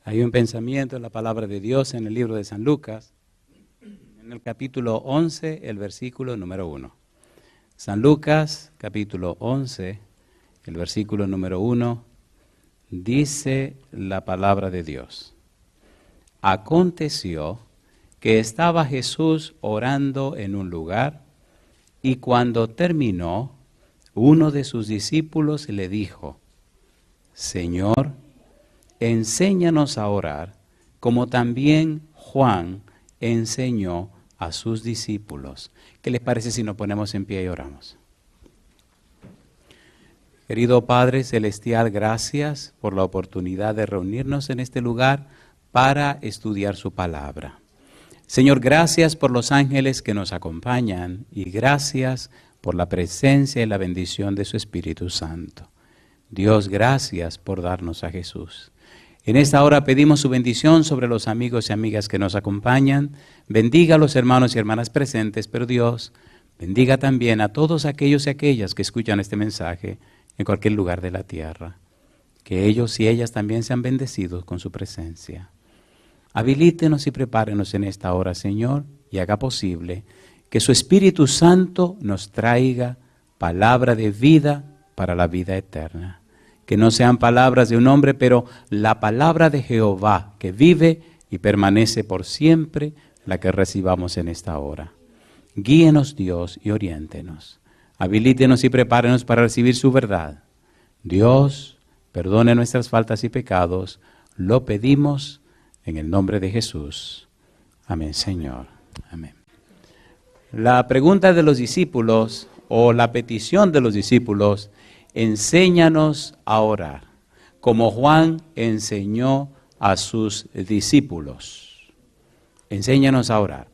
Hay un pensamiento en la palabra de Dios en el libro de San Lucas, en el capítulo 11, el versículo número 1. San Lucas, capítulo 11, el versículo número 1, dice la palabra de Dios. Aconteció que estaba Jesús orando en un lugar, y cuando terminó, uno de sus discípulos le dijo: Señor, enséñanos a orar, como también Juan enseñó a sus discípulos. ¿Qué les parece si nos ponemos en pie y oramos? Querido Padre Celestial, gracias por la oportunidad de reunirnos en este lugar para estudiar su palabra. Señor, gracias por los ángeles que nos acompañan y gracias por la presencia y la bendición de su Espíritu Santo. Dios, gracias por darnos a Jesús. En esta hora pedimos su bendición sobre los amigos y amigas que nos acompañan. Bendiga a los hermanos y hermanas presentes, pero Dios, bendiga también a todos aquellos y aquellas que escuchan este mensaje en cualquier lugar de la tierra. Que ellos y ellas también sean bendecidos con su presencia. Habilítenos y prepárenos en esta hora, Señor, y haga posible que su Espíritu Santo nos traiga palabra de vida para la vida eterna. Que no sean palabras de un hombre, pero la palabra de Jehová que vive y permanece por siempre, la que recibamos en esta hora. Guíenos, Dios, y oriéntenos. Habilítenos y prepárenos para recibir su verdad. Dios, perdone nuestras faltas y pecados. Lo pedimos en el nombre de Jesús. Amén, Señor. Amén. La pregunta de los discípulos, o la petición de los discípulos, enséñanos a orar, como Juan enseñó a sus discípulos. Enséñanos a orar.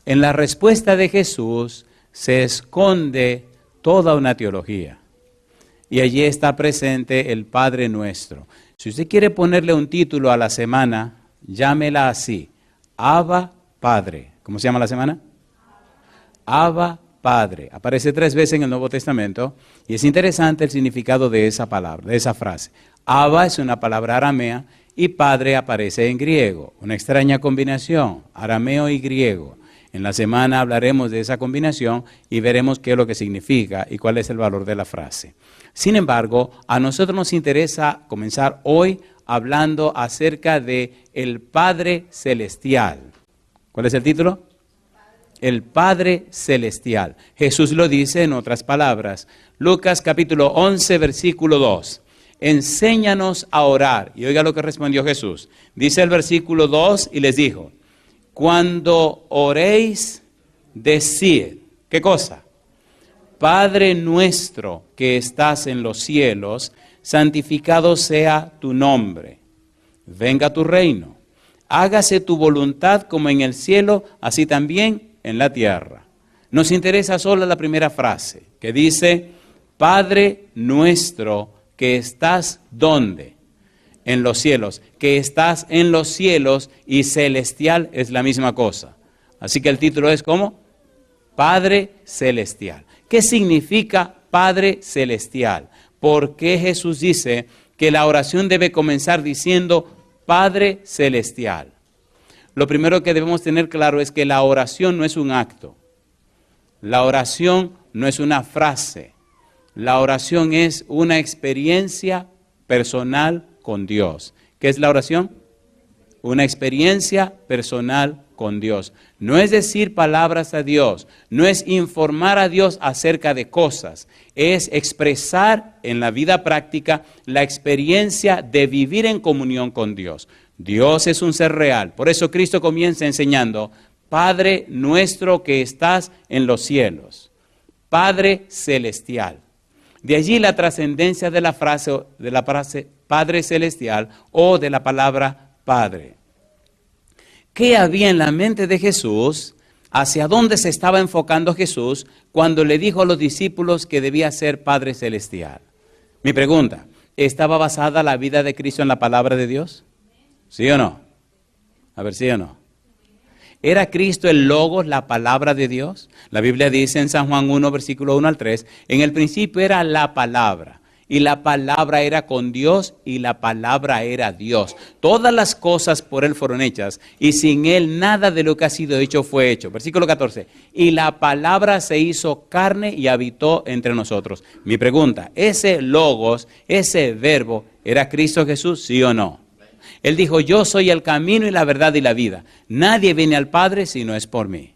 En la respuesta de Jesús se esconde toda una teología. Y allí está presente el Padre Nuestro. Si usted quiere ponerle un título a la semana, llámela así: Abba Padre. ¿Cómo se llama la semana? Abba Padre. Aparece 3 veces en el Nuevo Testamento y es interesante el significado de esa palabra, de esa frase. Abba es una palabra aramea y Padre aparece en griego. Una extraña combinación, arameo y griego. En la semana hablaremos de esa combinación y veremos qué es lo que significa y cuál es el valor de la frase. Sin embargo, a nosotros nos interesa comenzar hoy hablando acerca de el Padre Celestial. ¿Cuál es el título? El Padre Celestial. Jesús lo dice en otras palabras. Lucas capítulo 11, versículo 2. Enséñanos a orar. Y oiga lo que respondió Jesús. Dice el versículo 2 y les dijo: cuando oréis, decid, ¿qué cosa? Padre nuestro que estás en los cielos, santificado sea tu nombre. Venga tu reino. Hágase tu voluntad como en el cielo, así también en la tierra. Nos interesa solo la primera frase, que dice: Padre nuestro que estás ¿dónde? En los cielos. Que estás en los cielos y celestial es la misma cosa. Así que el título es ¿cómo? Padre Celestial. ¿Qué significa Padre Celestial? ¿Por qué Jesús dice que la oración debe comenzar diciendo Padre Celestial? Lo primero que debemos tener claro es que la oración no es un acto. La oración no es una frase. La oración es una experiencia personal con Dios. ¿Qué es la oración? Una experiencia personal con Dios. No es decir palabras a Dios, no es informar a Dios acerca de cosas, es expresar en la vida práctica la experiencia de vivir en comunión con Dios. Dios es un ser real. Por eso Cristo comienza enseñando: Padre nuestro que estás en los cielos. Padre Celestial. De allí la trascendencia de la frase Padre Celestial o de la palabra Padre. ¿Qué había en la mente de Jesús? ¿Hacia dónde se estaba enfocando Jesús cuando le dijo a los discípulos que debía ser Padre Celestial? Mi pregunta: ¿estaba basada la vida de Cristo en la palabra de Dios? ¿Sí o no? A ver, ¿sí o no? ¿Era Cristo el Logos, la palabra de Dios? La Biblia dice en San Juan 1, versículo 1 al 3, en el principio era la palabra, y la palabra era con Dios, y la palabra era Dios. Todas las cosas por Él fueron hechas, y sin Él nada de lo que ha sido hecho fue hecho. Versículo 14. Y la palabra se hizo carne y habitó entre nosotros. Mi pregunta, ¿ese logos, ese verbo, era Cristo Jesús, sí o no? Él dijo, yo soy el camino y la verdad y la vida. Nadie viene al Padre si no es por mí.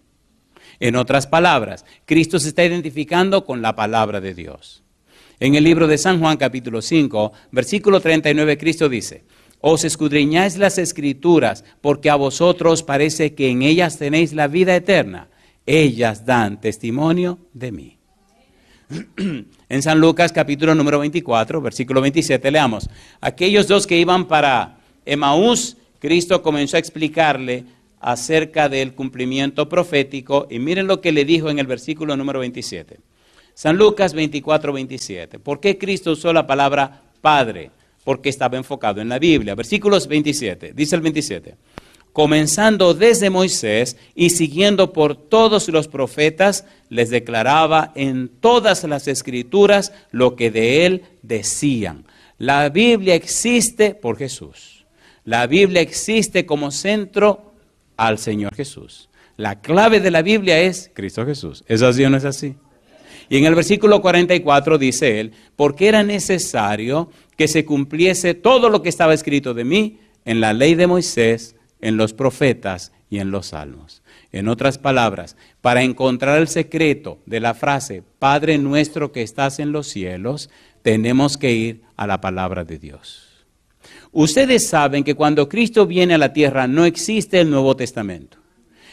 En otras palabras, Cristo se está identificando con la palabra de Dios. En el libro de San Juan, capítulo 5, versículo 39, Cristo dice, os escudriñáis las Escrituras, porque a vosotros parece que en ellas tenéis la vida eterna. Ellas dan testimonio de mí. En San Lucas, capítulo número 24, versículo 27, leamos. Aquellos dos que iban para Emaús, Cristo comenzó a explicarle acerca del cumplimiento profético, y miren lo que le dijo en el versículo número 27. San Lucas 24, 27. ¿Por qué Cristo usó la palabra Padre? Porque estaba enfocado en la Biblia. Versículos 27, dice el 27. Comenzando desde Moisés y siguiendo por todos los profetas, les declaraba en todas las Escrituras lo que de él decían. La Biblia existe por Jesús. La Biblia existe como centro al Señor Jesús. La clave de la Biblia es Cristo Jesús. ¿Es así o no es así? Y en el versículo 44 dice él, porque era necesario que se cumpliese todo lo que estaba escrito de mí en la ley de Moisés, en los profetas y en los salmos. En otras palabras, para encontrar el secreto de la frase, Padre nuestro que estás en los cielos, tenemos que ir a la palabra de Dios. Ustedes saben que cuando Cristo viene a la tierra no existe el Nuevo Testamento.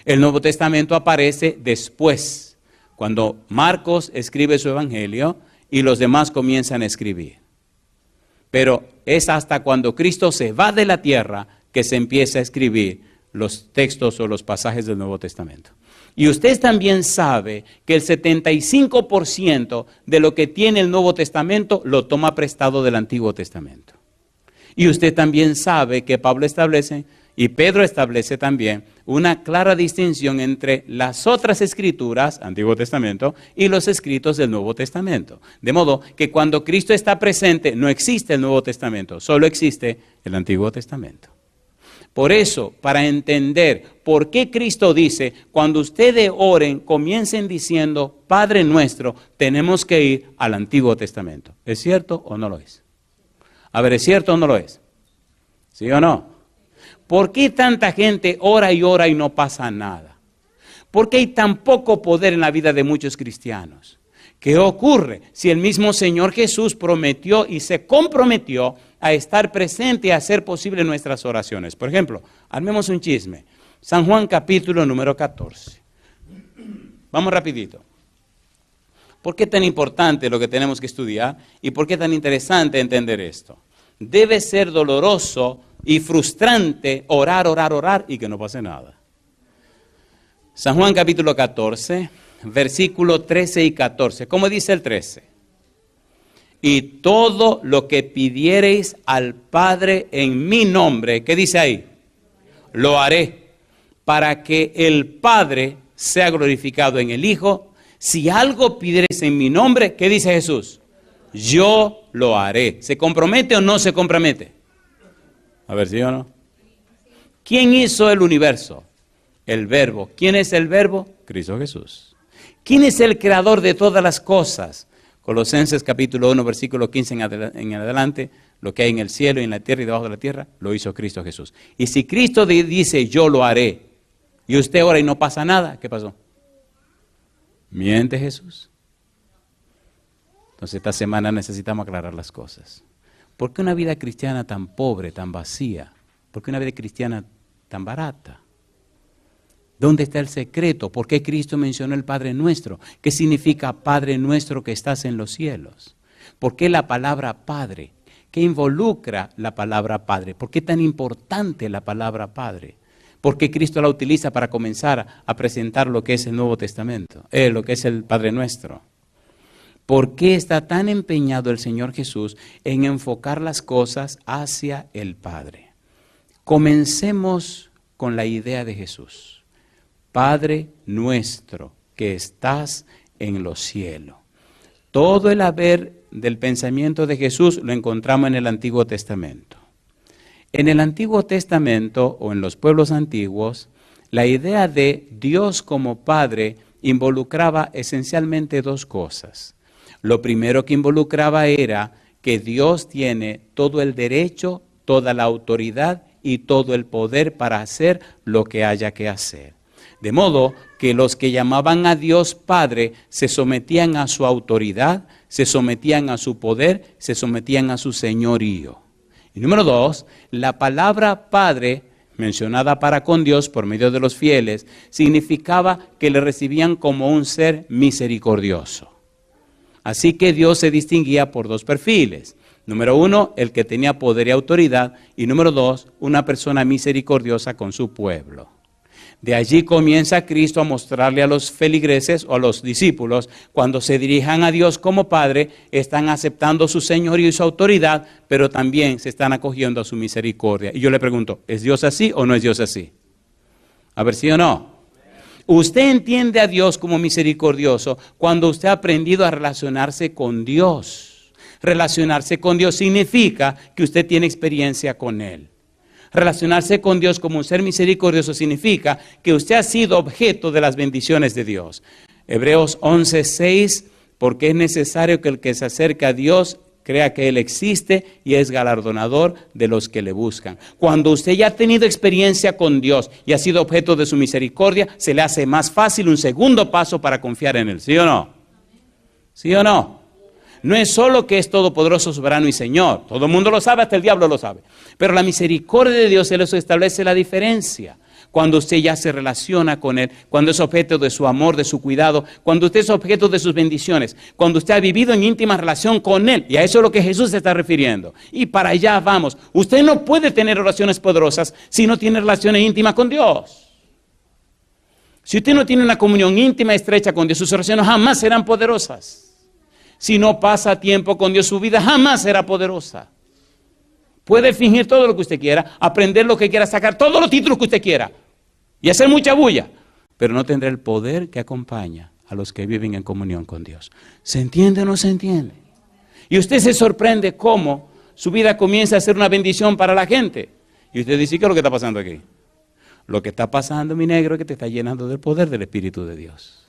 El Nuevo Testamento aparece después, cuando Marcos escribe su evangelio y los demás comienzan a escribir. Pero es hasta cuando Cristo se va de la tierra que se empieza a escribir los textos o los pasajes del Nuevo Testamento. Y usted también sabe que el 75% de lo que tiene el Nuevo Testamento lo toma prestado del Antiguo Testamento. Y usted también sabe que Pablo establece, y Pedro establece también, una clara distinción entre las otras escrituras, Antiguo Testamento, y los escritos del Nuevo Testamento. De modo que cuando Cristo está presente, no existe el Nuevo Testamento, solo existe el Antiguo Testamento. Por eso, para entender por qué Cristo dice, cuando ustedes oren, comiencen diciendo, Padre nuestro, tenemos que ir al Antiguo Testamento. ¿Es cierto o no lo es? A ver, ¿es cierto o no lo es? ¿Sí o no? ¿Por qué tanta gente ora y no pasa nada? ¿Por qué hay tan poco poder en la vida de muchos cristianos? ¿Qué ocurre si el mismo Señor Jesús prometió y se comprometió a estar presente y a hacer posible nuestras oraciones? Por ejemplo, armemos un chisme. San Juan capítulo número 14. Vamos rapidito. ¿Por qué tan importante lo que tenemos que estudiar? ¿Y por qué tan interesante entender esto? Debe ser doloroso y frustrante orar y que no pase nada. San Juan capítulo 14, versículo 13 y 14. ¿Cómo dice el 13? Y todo lo que pidiereis al Padre en mi nombre, ¿qué dice ahí? Lo haré, para que el Padre sea glorificado en el Hijo. Si algo pidiereis en mi nombre, ¿qué dice Jesús? Yo lo haré. ¿Se compromete o no se compromete? A ver, ¿sí o no? ¿Quién hizo el universo? El Verbo. ¿Quién es el Verbo? Cristo Jesús. ¿Quién es el creador de todas las cosas? Colosenses capítulo 1, versículo 15 en adelante, lo que hay en el cielo y en la tierra y debajo de la tierra, lo hizo Cristo Jesús. Y si Cristo dice, yo lo haré, y usted ora y no pasa nada, ¿qué pasó? ¿Miente Jesús? Entonces esta semana necesitamos aclarar las cosas. ¿Por qué una vida cristiana tan pobre, tan vacía? ¿Por qué una vida cristiana tan barata? ¿Dónde está el secreto? ¿Por qué Cristo mencionó el Padre Nuestro? ¿Qué significa Padre Nuestro que estás en los cielos? ¿Por qué la palabra Padre? ¿Qué involucra la palabra Padre? ¿Por qué tan importante la palabra Padre? ¿Por qué Cristo la utiliza para comenzar a presentar lo que es el Nuevo Testamento? Lo que es el Padre Nuestro. ¿Por qué está tan empeñado el Señor Jesús en enfocar las cosas hacia el Padre? Comencemos con la idea de Jesús. Padre nuestro que estás en los cielos. Todo el haber del pensamiento de Jesús lo encontramos en el Antiguo Testamento. En el Antiguo Testamento o en los pueblos antiguos, la idea de Dios como Padre involucraba esencialmente dos cosas. Lo primero que involucraba era que Dios tiene todo el derecho, toda la autoridad y todo el poder para hacer lo que haya que hacer. De modo que los que llamaban a Dios Padre se sometían a su autoridad, se sometían a su poder, se sometían a su señorío. Y número dos, la palabra Padre, mencionada para con Dios por medio de los fieles, significaba que le recibían como un ser misericordioso. Así que Dios se distinguía por dos perfiles. Número uno, el que tenía poder y autoridad. Y número dos, una persona misericordiosa con su pueblo. De allí comienza Cristo a mostrarle a los feligreses o a los discípulos, cuando se dirijan a Dios como Padre, están aceptando su señorío y su autoridad, pero también se están acogiendo a su misericordia. Y yo le pregunto, ¿es Dios así o no es Dios así? A ver, ¿sí o no? Usted entiende a Dios como misericordioso cuando usted ha aprendido a relacionarse con Dios. Relacionarse con Dios significa que usted tiene experiencia con Él. Relacionarse con Dios como un ser misericordioso significa que usted ha sido objeto de las bendiciones de Dios. Hebreos 11:6, porque es necesario que el que se acerca a Dios crea que Él existe y es galardonador de los que le buscan. Cuando usted ya ha tenido experiencia con Dios y ha sido objeto de su misericordia, se le hace más fácil un segundo paso para confiar en Él. ¿Sí o no? ¿Sí o no? No es solo que es todopoderoso, soberano y Señor. Todo el mundo lo sabe, hasta el diablo lo sabe. Pero la misericordia de Dios, Él establece la diferencia. Cuando usted ya se relaciona con Él, cuando es objeto de su amor, de su cuidado, cuando usted es objeto de sus bendiciones, cuando usted ha vivido en íntima relación con Él. Y a eso es lo que Jesús se está refiriendo. Y para allá vamos. Usted no puede tener oraciones poderosas si no tiene relaciones íntimas con Dios. Si usted no tiene una comunión íntima y estrecha con Dios, sus oraciones jamás serán poderosas. Si no pasa tiempo con Dios, su vida jamás será poderosa. Puede fingir todo lo que usted quiera, aprender lo que quiera, sacar todos los títulos que usted quiera y hacer mucha bulla, pero no tendrá el poder que acompaña a los que viven en comunión con Dios. ¿Se entiende o no se entiende? Y usted se sorprende cómo su vida comienza a ser una bendición para la gente. Y usted dice, ¿qué es lo que está pasando aquí? Lo que está pasando, mi negro, es que te está llenando del poder del Espíritu de Dios.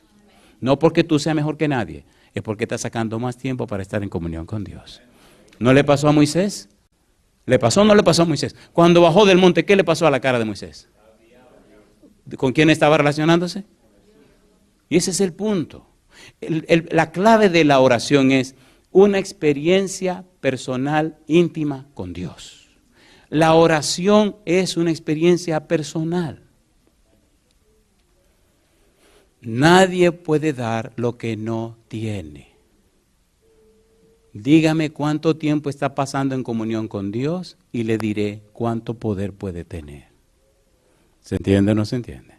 No porque tú seas mejor que nadie, es porque está sacando más tiempo para estar en comunión con Dios. ¿No le pasó a Moisés? ¿Le pasó o no le pasó a Moisés? Cuando bajó del monte, ¿qué le pasó a la cara de Moisés? ¿Con quién estaba relacionándose? Y ese es el punto. La clave de la oración es una experiencia personal íntima con Dios. La oración es una experiencia personal. Nadie puede dar lo que no tiene. Dígame cuánto tiempo está pasando en comunión con Dios y le diré cuánto poder puede tener. ¿Se entiende o no se entiende?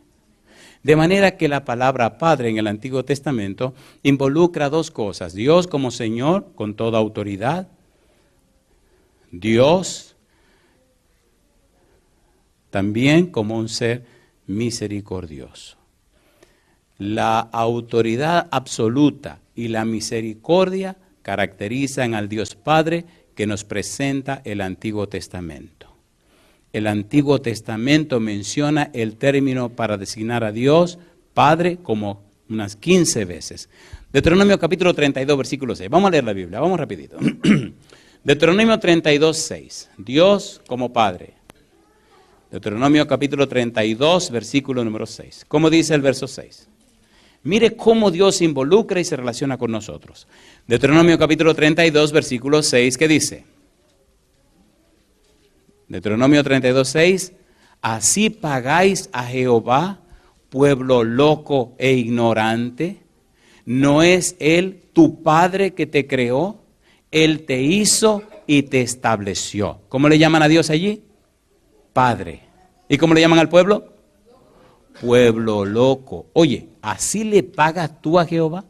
De manera que la palabra Padre en el Antiguo Testamento involucra dos cosas. Dios como Señor con toda autoridad. Dios también como un ser misericordioso. La autoridad absoluta y la misericordia caracterizan al Dios Padre que nos presenta el Antiguo Testamento. El Antiguo Testamento menciona el término para designar a Dios Padre como unas 15 veces. Deuteronomio capítulo 32, versículo 6. Vamos a leer la Biblia, vamos rapidito. Deuteronomio 32, 6. Dios como Padre. Deuteronomio capítulo 32, versículo número 6. ¿Cómo dice el verso 6? Mire cómo Dios se involucra y se relaciona con nosotros. Deuteronomio capítulo 32, versículo 6, ¿qué dice? Deuteronomio 32, 6. Así pagáis a Jehová, pueblo loco e ignorante. ¿No es Él tu Padre que te creó? Él te hizo y te estableció. ¿Cómo le llaman a Dios allí? Padre. ¿Y cómo le llaman al pueblo? Pueblo loco. Oye, ¿así le pagas tú a Jehová?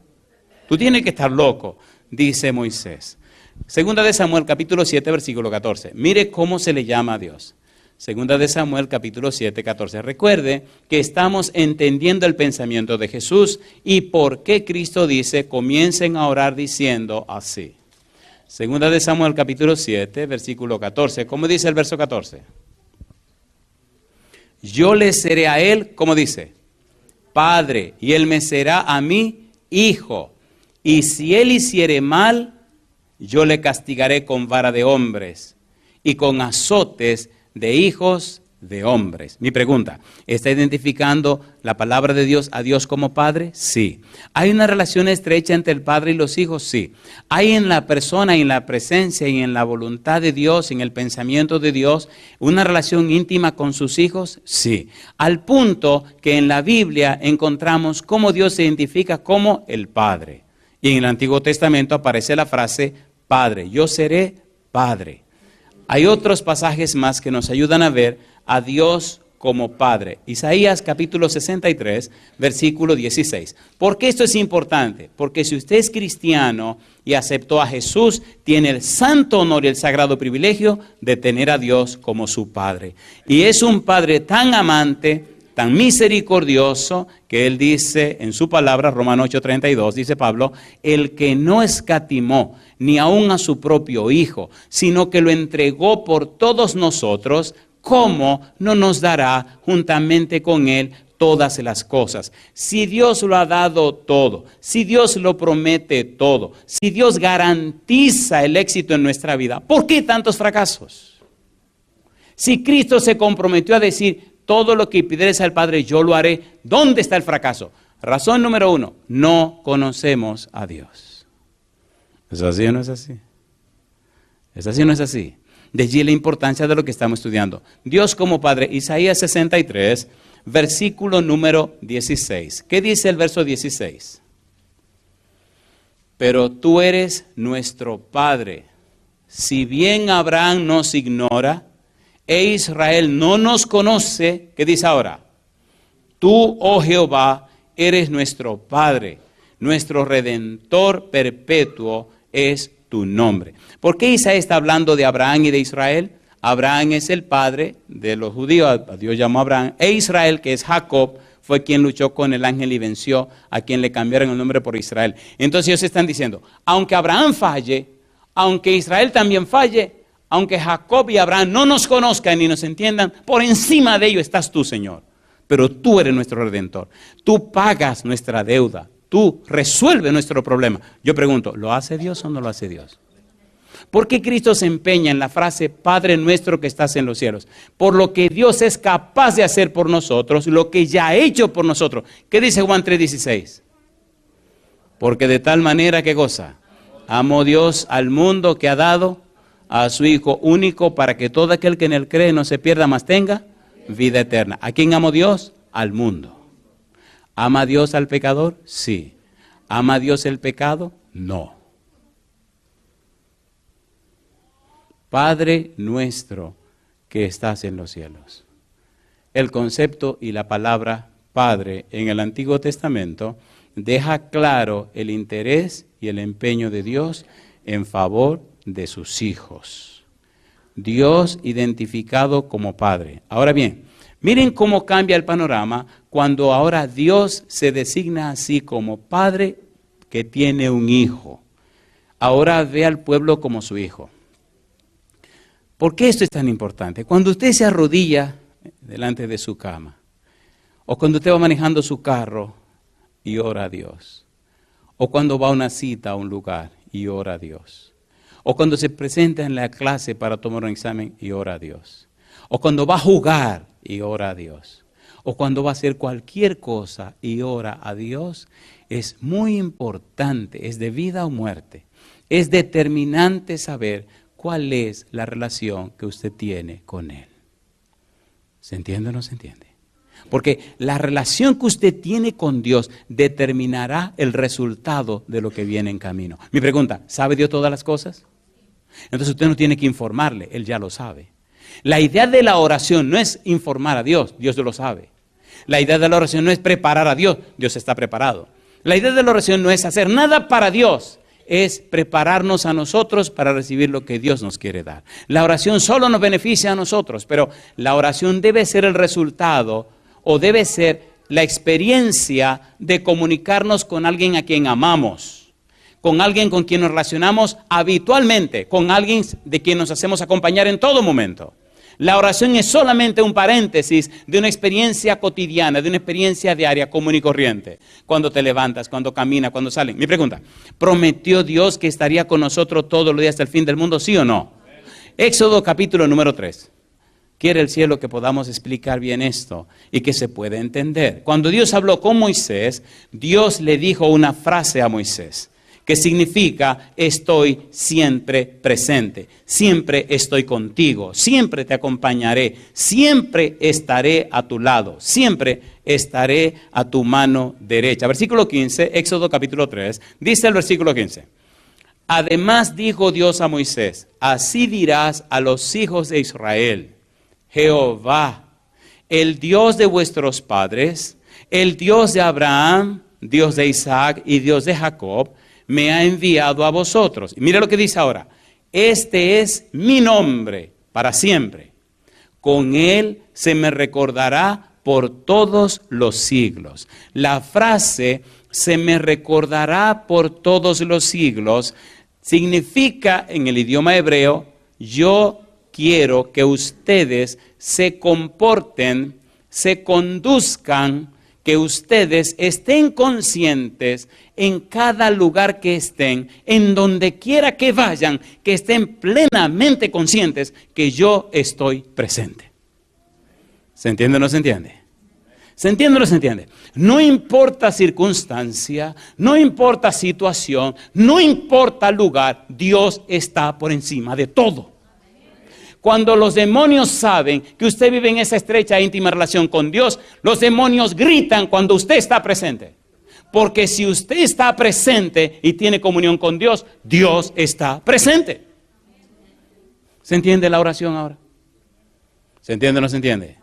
Tú tienes que estar loco, dice Moisés. Segunda de Samuel, capítulo 7, versículo 14. Mire cómo se le llama a Dios. Segunda de Samuel, capítulo 7, 14. Recuerde que estamos entendiendo el pensamiento de Jesús y por qué Cristo dice, comiencen a orar diciendo así. Segunda de Samuel, capítulo 7, versículo 14. ¿Cómo dice el verso 14? Yo le seré a él, ¿cómo dice? Padre, y él me será a mí hijo. Y si él hiciere mal, yo le castigaré con vara de hombres y con azotes de hijos de hombres. Mi pregunta, ¿está identificando la palabra de Dios a Dios como Padre? Sí. ¿Hay una relación estrecha entre el Padre y los hijos? Sí. ¿Hay en la persona, en la presencia y en la voluntad de Dios, en el pensamiento de Dios, una relación íntima con sus hijos? Sí. Al punto que en la Biblia encontramos cómo Dios se identifica como el Padre. Y en el Antiguo Testamento aparece la frase Padre, yo seré Padre. Hay otros pasajes más que nos ayudan a ver a Dios como Padre. Isaías capítulo 63, versículo 16. ¿Por qué esto es importante? Porque si usted es cristiano y aceptó a Jesús, tiene el santo honor y el sagrado privilegio de tener a Dios como su Padre. Y es un Padre tan amante, tan misericordioso, que Él dice en su palabra, Romanos 8:32, dice Pablo, el que no escatimó ni aun a su propio Hijo, sino que lo entregó por todos nosotros, ¿cómo no nos dará juntamente con Él todas las cosas? Si Dios lo ha dado todo, si Dios lo promete todo, si Dios garantiza el éxito en nuestra vida, ¿por qué tantos fracasos? Si Cristo se comprometió a decir, todo lo que pidieres al Padre yo lo haré, ¿dónde está el fracaso? Razón número 1, no conocemos a Dios. ¿Es así o no es así? ¿Es así o no es así? De allí la importancia de lo que estamos estudiando. Dios como Padre, Isaías 63, versículo número 16. ¿Qué dice el verso 16? Pero tú eres nuestro Padre. Si bien Abraham nos ignora e Israel no nos conoce, ¿qué dice ahora? Tú, oh Jehová, eres nuestro Padre, nuestro Redentor perpetuo es tu nombre. ¿Por qué Isaías está hablando de Abraham y de Israel? Abraham es el padre de los judíos, a Dios llamó a Abraham, e Israel, que es Jacob, fue quien luchó con el ángel y venció a quien le cambiaron el nombre por Israel. Entonces ellos están diciendo, aunque Abraham falle, aunque Israel también falle, aunque Jacob y Abraham no nos conozcan ni nos entiendan, por encima de ello estás tú, Señor. Pero tú eres nuestro Redentor. Tú pagas nuestra deuda. Tú resuelves nuestro problema. Yo pregunto, ¿lo hace Dios o no lo hace Dios? ¿Por qué Cristo se empeña en la frase Padre nuestro que estás en los cielos? Por lo que Dios es capaz de hacer por nosotros, lo que ya ha hecho por nosotros. ¿Qué dice Juan 3:16? Porque de tal manera que goza, amó Dios al mundo que ha dado a su Hijo único para que todo aquel que en él cree no se pierda, mas tenga vida eterna. ¿A quién amó Dios? Al mundo. ¿Ama a Dios al pecador? Sí. ¿Ama a Dios el pecado? No. Padre nuestro que estás en los cielos. El concepto y la palabra Padre en el Antiguo Testamento deja claro el interés y el empeño de Dios en favor de sus hijos. Dios identificado como Padre. Ahora bien, miren cómo cambia el panorama cuando ahora Dios se designa así como Padre que tiene un hijo. Ahora ve al pueblo como su hijo. ¿Por qué esto es tan importante? Cuando usted se arrodilla delante de su cama, o cuando usted va manejando su carro y ora a Dios, o cuando va a una cita a un lugar y ora a Dios, o cuando se presenta en la clase para tomar un examen y ora a Dios, o cuando va a jugar y ora a Dios, o cuando va a hacer cualquier cosa y ora a Dios, es muy importante, es de vida o muerte, es determinante saber cuál es la relación que usted tiene con Él. ¿Se entiende o no se entiende? Porque la relación que usted tiene con Dios determinará el resultado de lo que viene en camino. Mi pregunta, ¿sabe Dios todas las cosas? Entonces usted no tiene que informarle, Él ya lo sabe. La idea de la oración no es informar a Dios, Dios lo sabe. La idea de la oración no es preparar a Dios, Dios está preparado. La idea de la oración no es hacer nada para Dios es prepararnos a nosotros para recibir lo que Dios nos quiere dar. La oración solo nos beneficia a nosotros, pero la oración debe ser el resultado o debe ser la experiencia de comunicarnos con alguien a quien amamos, con alguien con quien nos relacionamos habitualmente, con alguien de quien nos hacemos acompañar en todo momento. La oración es solamente un paréntesis de una experiencia cotidiana, de una experiencia diaria, común y corriente. Cuando te levantas, cuando caminas, cuando salen. Mi pregunta, ¿prometió Dios que estaría con nosotros todos los días hasta el fin del mundo, sí o no? Éxodo capítulo número 3. Quiere el cielo que podamos explicar bien esto y que se pueda entender. Cuando Dios habló con Moisés, Dios le dijo una frase a Moisés, que significa estoy siempre presente, siempre estoy contigo, siempre te acompañaré, siempre estaré a tu lado, siempre estaré a tu mano derecha. Versículo 15, Éxodo capítulo 3, dice el versículo 15. Además dijo Dios a Moisés, así dirás a los hijos de Israel, Jehová, el Dios de vuestros padres, el Dios de Abraham, Dios de Isaac y Dios de Jacob, me ha enviado a vosotros. Y mira lo que dice ahora. Este es mi nombre para siempre. Con él se me recordará por todos los siglos. La frase se me recordará por todos los siglos significa en el idioma hebreo, yo quiero que ustedes se comporten, se conduzcan, que ustedes estén conscientes en cada lugar que estén, en donde quiera que vayan, que estén plenamente conscientes que yo estoy presente. ¿Se entiende o no se entiende? ¿Se entiende o no se entiende? No importa circunstancia, no importa situación, no importa lugar, Dios está por encima de todo. Cuando los demonios saben que usted vive en esa estrecha e íntima relación con Dios, los demonios gritan cuando usted está presente. Porque si usted está presente y tiene comunión con Dios, Dios está presente. ¿Se entiende la oración ahora? ¿Se entiende o no se entiende?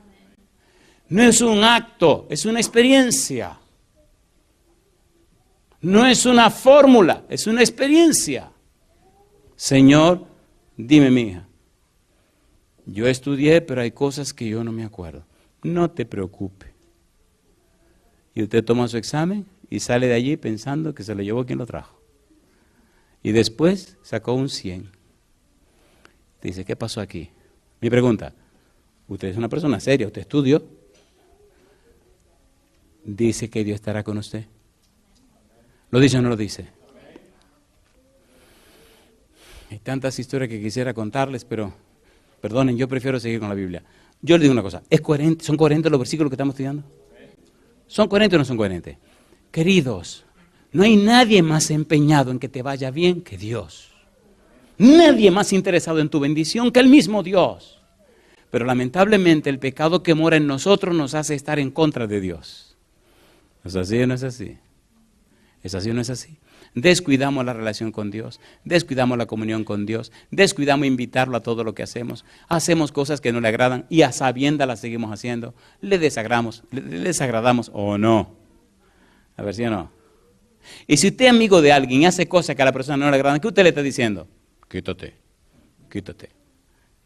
No es un acto, es una experiencia. No es una fórmula, es una experiencia. Señor, dime, mi hija. Yo estudié, pero hay cosas que yo no me acuerdo. No te preocupe. Y usted toma su examen y sale de allí pensando que se lo llevó quien lo trajo. Y después sacó un 100. Dice, ¿qué pasó aquí? Mi pregunta, usted es una persona seria, usted estudió. Dice que Dios estará con usted. ¿Lo dice o no lo dice? Hay tantas historias que quisiera contarles, pero perdonen, yo prefiero seguir con la Biblia. Yo les digo una cosa, ¿es coherente? ¿Son coherentes los versículos que estamos estudiando? ¿Son coherentes o no son coherentes? Queridos, no hay nadie más empeñado en que te vaya bien que Dios. Nadie más interesado en tu bendición que el mismo Dios. Pero lamentablemente el pecado que mora en nosotros nos hace estar en contra de Dios. ¿Es así o no es así? ¿Es así o no es así? Descuidamos la relación con Dios, descuidamos la comunión con Dios, descuidamos invitarlo a todo lo que hacemos. Hacemos cosas que no le agradan y a sabiendas las seguimos haciendo. Le desagradamos o no. A ver, ¿sí o no? Y si usted es amigo de alguien y hace cosas que a la persona no le agradan, ¿qué usted le está diciendo? Quítate, quítate,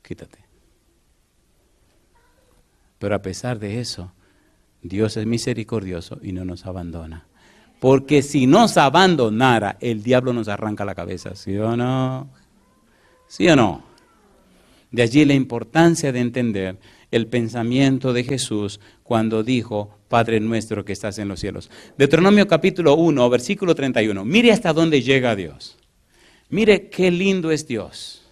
quítate. Pero a pesar de eso, Dios es misericordioso y no nos abandona. Porque si nos abandonara, el diablo nos arranca la cabeza, ¿sí o no? ¿Sí o no? De allí la importancia de entender el pensamiento de Jesús cuando dijo, Padre nuestro que estás en los cielos. Deuteronomio capítulo 1, versículo 31. Mire hasta dónde llega Dios. Mire qué lindo es Dios.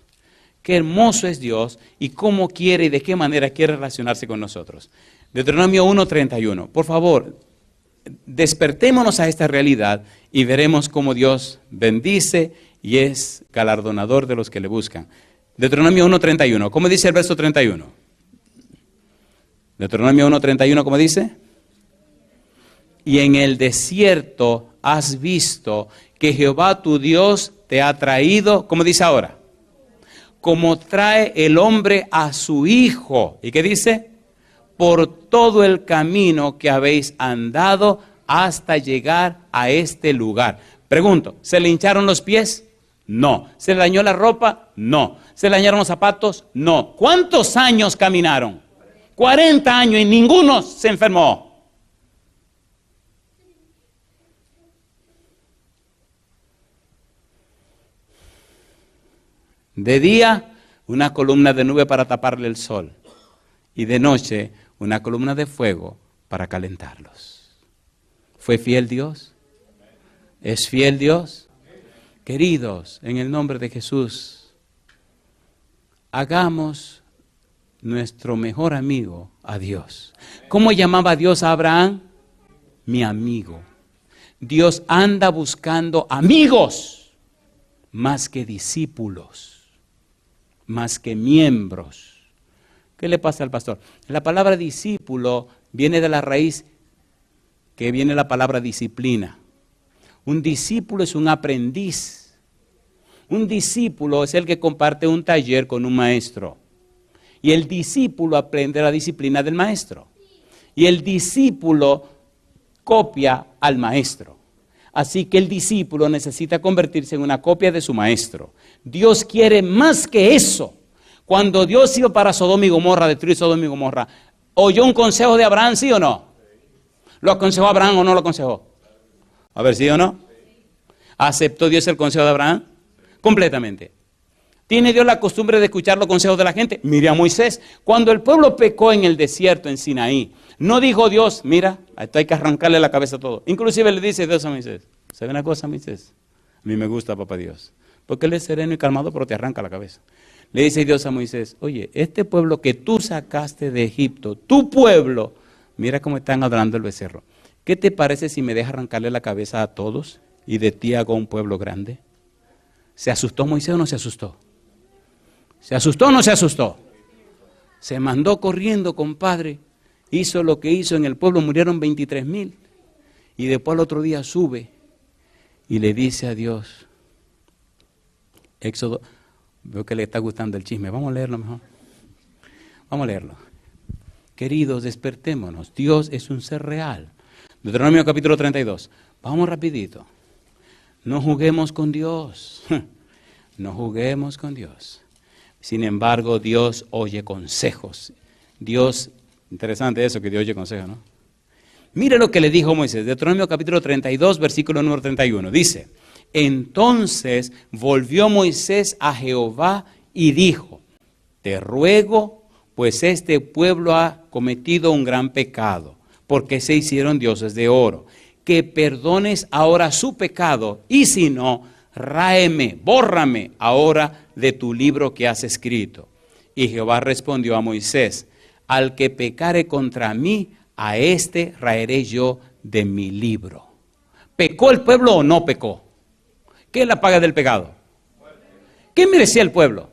Qué hermoso es Dios y cómo quiere y de qué manera quiere relacionarse con nosotros. Deuteronomio 1, 31. Por favor, despertémonos a esta realidad y veremos cómo Dios bendice y es galardonador de los que le buscan. Deuteronomio 1:31, ¿cómo dice el verso 31? Deuteronomio 1:31, ¿cómo dice? Y en el desierto has visto que Jehová tu Dios te ha traído, ¿cómo dice ahora? Como trae el hombre a su hijo. ¿Y qué dice? Por todo el camino que habéis andado hasta llegar a este lugar. Pregunto, ¿se le hincharon los pies? No. ¿Se le dañó la ropa? No. ¿Se le dañaron los zapatos? No. ¿Cuántos años caminaron? 40 años y ninguno se enfermó. De día, una columna de nube para taparle el sol. Y de noche, una columna de fuego para calentarlos. ¿Fue fiel Dios? ¿Es fiel Dios? Queridos, en el nombre de Jesús, hagamos nuestro mejor amigo a Dios. ¿Cómo llamaba Dios a Abraham? Mi amigo. Dios anda buscando amigos más que discípulos, más que miembros. ¿Qué le pasa al pastor? La palabra discípulo viene de la raíz que viene la palabra disciplina. Un discípulo es un aprendiz. Un discípulo es el que comparte un taller con un maestro. Y el discípulo aprende la disciplina del maestro. Y el discípulo copia al maestro. Así que el discípulo necesita convertirse en una copia de su maestro. Dios quiere más que eso. Cuando Dios iba para Sodoma y Gomorra, destruir Sodoma y Gomorra, ¿oyó un consejo de Abraham, sí o no? ¿Lo aconsejó Abraham o no lo aconsejó? A ver, ¿sí o no? ¿Aceptó Dios el consejo de Abraham? Completamente. ¿Tiene Dios la costumbre de escuchar los consejos de la gente? Mire a Moisés. Cuando el pueblo pecó en el desierto, en Sinaí, no dijo Dios, mira, a esto hay que arrancarle la cabeza a todo. Inclusive le dice Dios a Moisés, ¿sabe una cosa, Moisés? A mí me gusta, papá Dios, porque él es sereno y calmado, pero te arranca la cabeza. Le dice Dios a Moisés, oye, este pueblo que tú sacaste de Egipto, tu pueblo, mira cómo están adorando el becerro. ¿Qué te parece si me deja arrancarle la cabeza a todos y de ti hago un pueblo grande? ¿Se asustó Moisés o no se asustó? ¿Se asustó o no se asustó? Se mandó corriendo, compadre. Hizo lo que hizo en el pueblo, murieron 23,000. Y después al otro día sube y le dice a Dios, Éxodo, veo que le está gustando el chisme, vamos a leerlo mejor. Vamos a leerlo. Queridos, despertémonos, Dios es un ser real. Deuteronomio capítulo 32, vamos rapidito. No juguemos con Dios, no juguemos con Dios. Sin embargo, Dios oye consejos. Dios, interesante eso, que Dios oye consejos, ¿no? Mire lo que le dijo Moisés, Deuteronomio capítulo 32, versículo número 31. Dice, entonces volvió Moisés a Jehová y dijo, te ruego, pues este pueblo ha cometido un gran pecado, porque se hicieron dioses de oro, que perdones ahora su pecado, y si no, ráeme, bórrame ahora de tu libro que has escrito. Y Jehová respondió a Moisés, al que pecare contra mí, a este raeré yo de mi libro. ¿Pecó el pueblo o no pecó? ¿Qué es la paga del pecado? ¿Qué merecía el pueblo?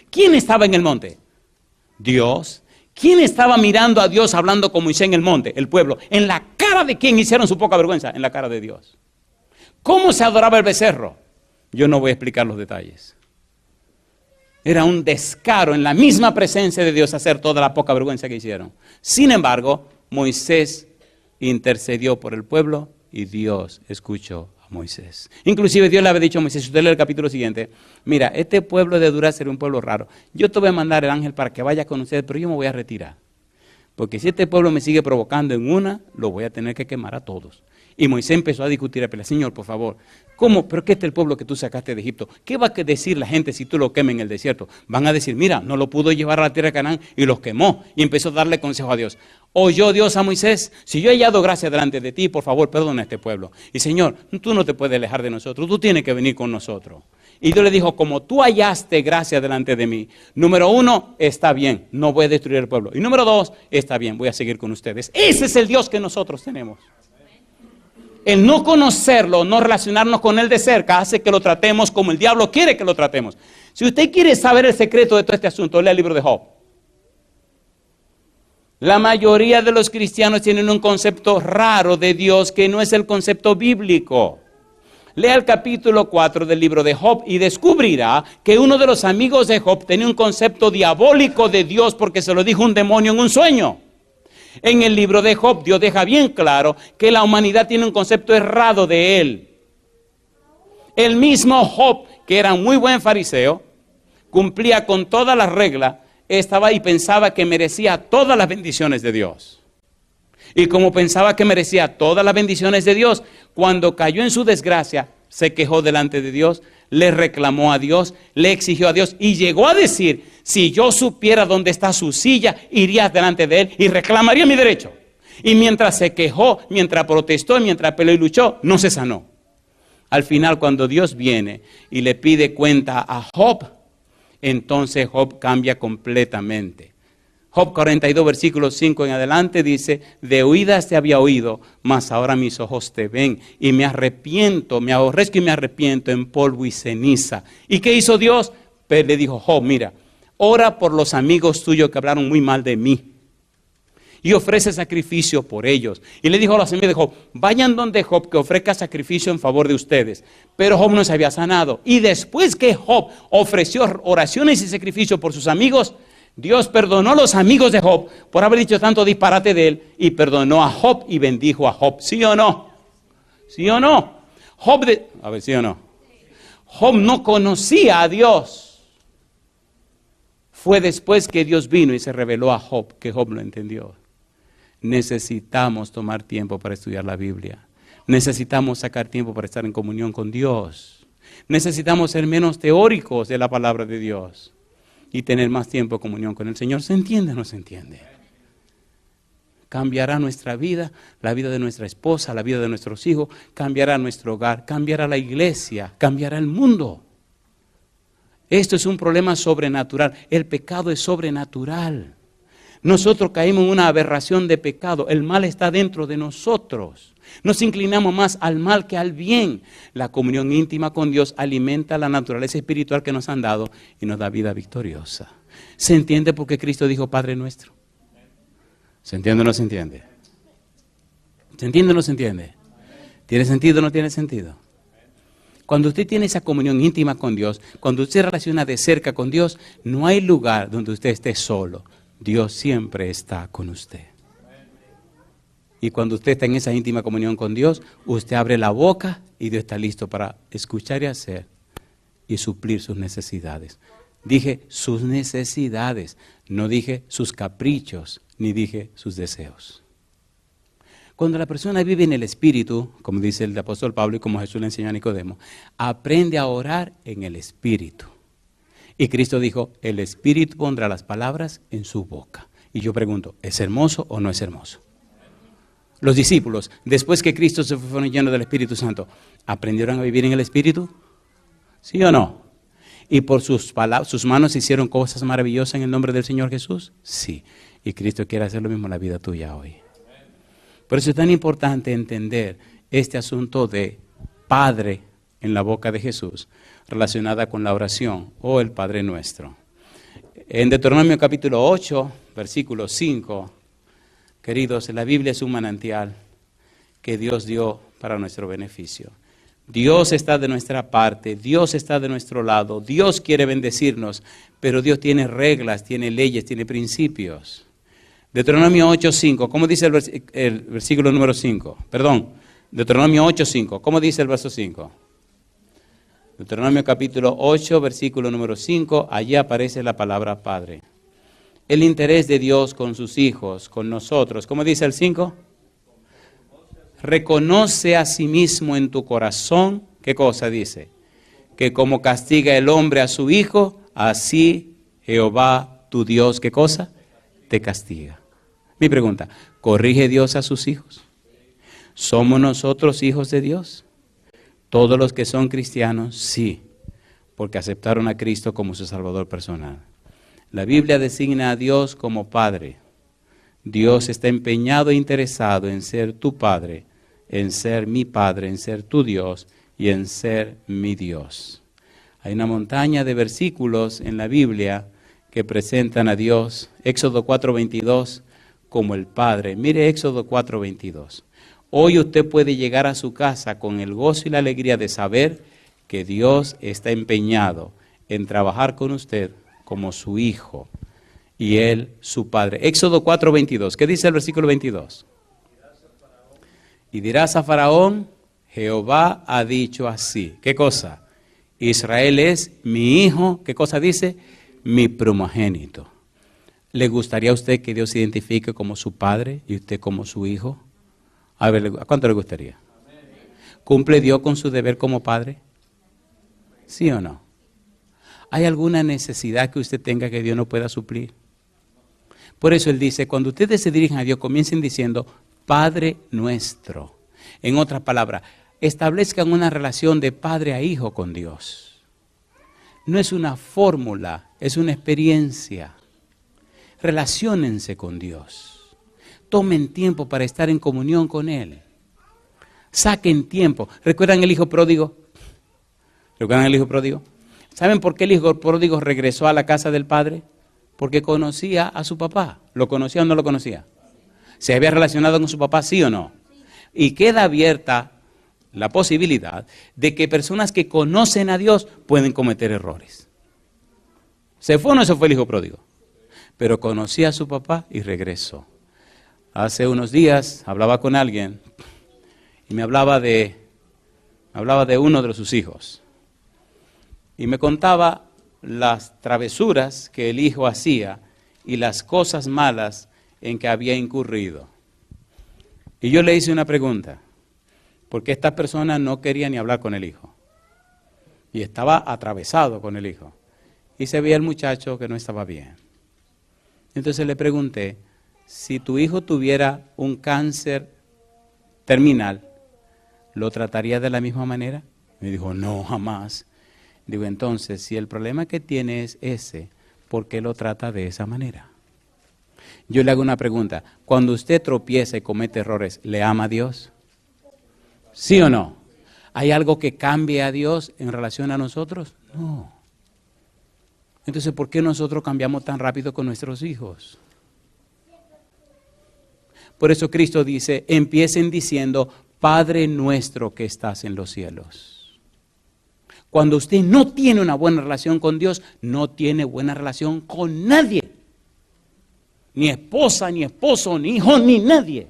¿Quién estaba en el monte? Dios. ¿Quién estaba mirando a Dios hablando con Moisés en el monte? El pueblo. ¿En la cara de quién hicieron su poca vergüenza? En la cara de Dios. ¿Cómo se adoraba el becerro? Yo no voy a explicar los detalles. Era un descaro en la misma presencia de Dios hacer toda la poca vergüenza que hicieron. Sin embargo, Moisés intercedió por el pueblo y Dios escuchó a Moisés. Inclusive Dios le había dicho a Moisés, si usted lee el capítulo siguiente, mira, este pueblo de Dura será un pueblo raro. Yo te voy a mandar el ángel para que vaya con ustedes, pero yo me voy a retirar. Porque si este pueblo me sigue provocando en una, lo voy a tener que quemar a todos. Y Moisés empezó a discutir, a pelear, Señor, por favor, ¿cómo? ¿Pero qué es el pueblo que tú sacaste de Egipto? ¿Qué va a decir la gente si tú lo quemas en el desierto? Van a decir, mira, no lo pudo llevar a la tierra de Canaán y los quemó. Y empezó a darle consejo a Dios. Oyó Dios a Moisés, si yo he hallado gracia delante de ti, por favor, perdona a este pueblo. Y Señor, tú no te puedes alejar de nosotros, tú tienes que venir con nosotros. Y Dios le dijo, como tú hallaste gracia delante de mí, número 1, está bien, no voy a destruir el pueblo. Y número 2, está bien, voy a seguir con ustedes. Ese es el Dios que nosotros tenemos. El no conocerlo, no relacionarnos con él de cerca, hace que lo tratemos como el diablo quiere que lo tratemos. Si usted quiere saber el secreto de todo este asunto, lea el libro de Job. La mayoría de los cristianos tienen un concepto raro de Dios que no es el concepto bíblico. Lea el capítulo 4 del libro de Job y descubrirá que uno de los amigos de Job tenía un concepto diabólico de Dios porque se lo dijo un demonio en un sueño. En el libro de Job, Dios deja bien claro que la humanidad tiene un concepto errado de él. El mismo Job, que era muy buen fariseo, cumplía con todas las reglas, estaba y pensaba que merecía todas las bendiciones de Dios. Y como pensaba que merecía todas las bendiciones de Dios, cuando cayó en su desgracia, se quejó delante de Dios, le reclamó a Dios, le exigió a Dios y llegó a decir, si yo supiera dónde está su silla, iría delante de él y reclamaría mi derecho. Y mientras se quejó, mientras protestó, mientras peleó y luchó, no se sanó. Al final, cuando Dios viene y le pide cuenta a Job, entonces Job cambia completamente. Job 42, versículos 5 en adelante dice, de oídas te había oído, mas ahora mis ojos te ven, y me arrepiento, me aborrezco y me arrepiento en polvo y ceniza. ¿Y qué hizo Dios? Pues le dijo, Job, mira, ora por los amigos tuyos que hablaron muy mal de mí, y ofrece sacrificio por ellos. Y le dijo a los amigos de Job, vayan donde Job que ofrezca sacrificio en favor de ustedes. Pero Job no se había sanado. Y después que Job ofreció oraciones y sacrificio por sus amigos, Dios perdonó a los amigos de Job por haber dicho tanto disparate de él, y perdonó a Job y bendijo a Job. ¿Sí o no? ¿Sí o no? A ver, ¿sí o no? Job no conocía a Dios. Fue después que Dios vino y se reveló a Job que Job lo entendió. Necesitamos tomar tiempo para estudiar la Biblia. Necesitamos sacar tiempo para estar en comunión con Dios. Necesitamos ser menos teóricos de la palabra de Dios y tener más tiempo de comunión con el Señor. ¿Se entiende o no se entiende? Cambiará nuestra vida, la vida de nuestra esposa, la vida de nuestros hijos, cambiará nuestro hogar, cambiará la iglesia, cambiará el mundo. Esto es un problema sobrenatural. El pecado es sobrenatural. Nosotros caímos en una aberración de pecado. El mal está dentro de nosotros. Nos inclinamos más al mal que al bien. La comunión íntima con Dios alimenta la naturaleza espiritual que nos han dado y nos da vida victoriosa. ¿Se entiende por qué Cristo dijo Padre nuestro? ¿Se entiende o no se entiende? ¿Se entiende o no se entiende? ¿Tiene sentido o no tiene sentido? Cuando usted tiene esa comunión íntima con Dios, cuando usted se relaciona de cerca con Dios, no hay lugar donde usted esté solo. Dios siempre está con usted. Y cuando usted está en esa íntima comunión con Dios, usted abre la boca y Dios está listo para escuchar y hacer y suplir sus necesidades. Dije sus necesidades, no dije sus caprichos, ni dije sus deseos. Cuando la persona vive en el Espíritu, como dice el apóstol Pablo y como Jesús le enseñó a Nicodemo, aprende a orar en el Espíritu. Y Cristo dijo, el Espíritu pondrá las palabras en su boca. Y yo pregunto, ¿es hermoso o no es hermoso? Los discípulos, después que Cristo se fueron llenos del Espíritu Santo, ¿aprendieron a vivir en el Espíritu? ¿Sí o no? ¿Y por sus manos hicieron cosas maravillosas en el nombre del Señor Jesús? Sí. Y Cristo quiere hacer lo mismo en la vida tuya hoy. Por eso es tan importante entender este asunto de Padre en la boca de Jesús, relacionada con la oración o el Padre Nuestro. En Deuteronomio capítulo 8, versículo 5, queridos, la Biblia es un manantial que Dios dio para nuestro beneficio. Dios está de nuestra parte, Dios está de nuestro lado, Dios quiere bendecirnos, pero Dios tiene reglas, tiene leyes, tiene principios. Deuteronomio 8:5, ¿cómo dice el versículo número 5? Perdón, Deuteronomio 8:5, ¿cómo dice el verso 5? Deuteronomio capítulo 8, versículo número 5, allí aparece la palabra Padre. El interés de Dios con sus hijos, con nosotros, ¿cómo dice el 5? Reconoce a sí mismo en tu corazón, ¿qué cosa dice? Que como castiga el hombre a su hijo, así Jehová tu Dios, ¿qué cosa? Te castiga. Mi pregunta, ¿corrige Dios a sus hijos? ¿Somos nosotros hijos de Dios? Todos los que son cristianos, sí, porque aceptaron a Cristo como su Salvador personal. La Biblia designa a Dios como Padre. Dios está empeñado e interesado en ser tu Padre, en ser mi Padre, en ser tu Dios y en ser mi Dios. Hay una montaña de versículos en la Biblia que presentan a Dios, Éxodo 4:22, como el Padre. Mire Éxodo 4:22. Hoy usted puede llegar a su casa con el gozo y la alegría de saber que Dios está empeñado en trabajar con usted como su hijo y Él su Padre. Éxodo 4:22. ¿Qué dice el versículo 22? Y dirás a Faraón, Jehová ha dicho así. ¿Qué cosa? Israel es mi hijo. ¿Qué cosa dice? Mi primogénito. ¿Le gustaría a usted que Dios se identifique como su padre y usted como su hijo? A ver, ¿a cuánto le gustaría? ¿Cumple Dios con su deber como padre? ¿Sí o no? ¿Hay alguna necesidad que usted tenga que Dios no pueda suplir? Por eso Él dice, cuando ustedes se dirigen a Dios, comiencen diciendo, Padre nuestro. En otras palabras, establezcan una relación de padre a hijo con Dios. No es una fórmula, es una experiencia. Relaciónense con Dios. Tomen tiempo para estar en comunión con Él. Saquen tiempo. ¿Recuerdan el hijo pródigo? ¿Recuerdan el hijo pródigo? ¿Saben por qué el hijo pródigo regresó a la casa del padre? Porque conocía a su papá. ¿Lo conocía o no lo conocía? ¿Se había relacionado con su papá, sí o no? Y queda abierta la posibilidad de que personas que conocen a Dios pueden cometer errores. ¿Se fue o no se fue el hijo pródigo? Pero conocía a su papá y regresó. Hace unos días hablaba con alguien y me hablaba de uno de sus hijos. Y me contaba las travesuras que el hijo hacía y las cosas malas en que había incurrido. Y yo le hice una pregunta, porque esta persona no quería ni hablar con el hijo. Y estaba atravesado con el hijo. Y se veía el muchacho que no estaba bien. Entonces le pregunté, si tu hijo tuviera un cáncer terminal, ¿lo trataría de la misma manera? Me dijo, no, jamás. Digo, entonces, si el problema que tiene es ese, ¿por qué lo trata de esa manera? Yo le hago una pregunta. Cuando usted tropieza y comete errores, ¿le ama a Dios? ¿Sí o no? ¿Hay algo que cambie a Dios en relación a nosotros? No. Entonces, ¿por qué nosotros cambiamos tan rápido con nuestros hijos? Por eso Cristo dice, empiecen diciendo, Padre nuestro que estás en los cielos. Cuando usted no tiene una buena relación con Dios, no tiene buena relación con nadie. Ni esposa, ni esposo, ni hijo, ni nadie.